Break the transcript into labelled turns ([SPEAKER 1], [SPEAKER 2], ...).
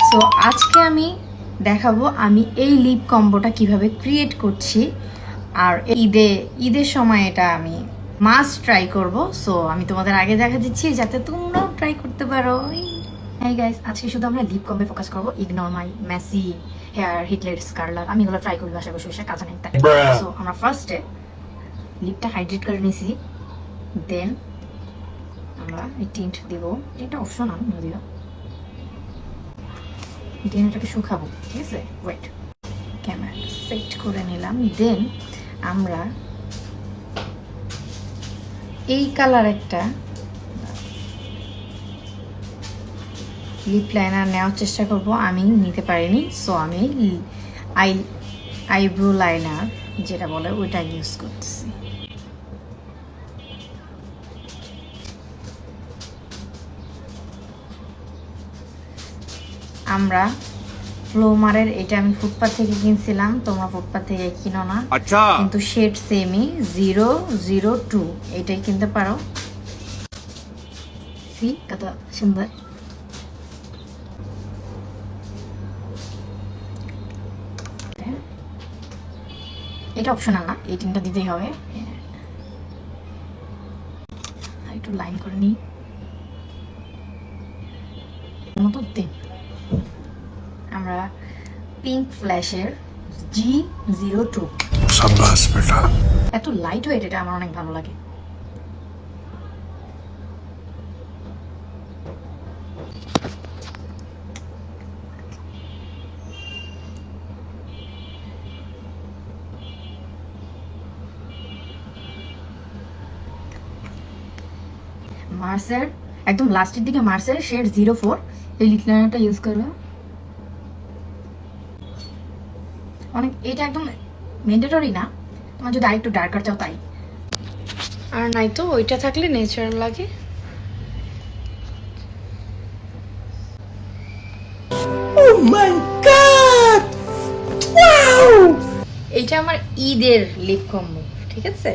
[SPEAKER 1] So আজকে আমি দেখাবো আমি এই লিপ কম্বোটা কিভাবে ক্রিয়েট করছি, আর ঈদের সময় এটা আমি মাস্ট ট্রাই করব। সো আমি তোমাদের আগে দেখা দিচ্ছি যাতে তোমরাও ট্রাই করতে পারো। হ্যাঁ গাইস, আজকে শুধু আমরা লিপ কম্বে ফোকাস করবো। ইগনোর মাই মেসি হেয়ার, হিটলের স্কারলার, আমি এগুলো ট্রাই করি বাসায় বসে বসে, কাজ নেই তাই। সো আমরা ফার্স্টে লিপটা হাইড্রেট করে নিয়েছি, দেন আমরা এই টিন্ট দিব। এটা অপশনাল যদিও, দেন এটাকে শুকাবো, ঠিক আছে। ওয়েট, ক্যামেরা সেট করে নিলাম। দেন আমরা এই কালার একটা লিপ লাইনার নেওয়ার চেষ্টা করব। আমি নিতে পারিনি, সো আমি আইব্রো লাইনার যেটা বলে ওইটা ইউজ করতেছি। আমরা ফ্লোমারের এটা আমি ফুটপাথ থেকে কিনছিলাম, তোমরা ফুটপাথ থেকে কিনো না,
[SPEAKER 2] আচ্ছা,
[SPEAKER 1] কিন্তু শেড সেমই 002 এটাই কিনতে পারো। সি কত সুন্দর। এটা অপশনাল না, এই তিনটা দিতেই হবে। একটু লাইন করে নিই মতো দিন। আমরা পিঙ্ক ফ্ল্যাশের G02,
[SPEAKER 2] সাব্বাস বেটা।
[SPEAKER 1] এত লাইট ওয়েট, এটা আমার অনেক ভালো লাগে। মার্সের একদম লাস্টের দিকে মার্সের শেড 04 এই লিপ লাইনারটা ইউজ করবে। অনেক, এটা একদম ম্যান্ডেটরি না, তোমার যদি আরেকটু ডার্কার চাও তাই, আর নাই তো ওইটা থাকলে ন্যাচারাল লাগে।
[SPEAKER 2] Oh my God! Wow!
[SPEAKER 1] এইটা আমার ঈদের লিপ কম্বো, ঠিক আছে।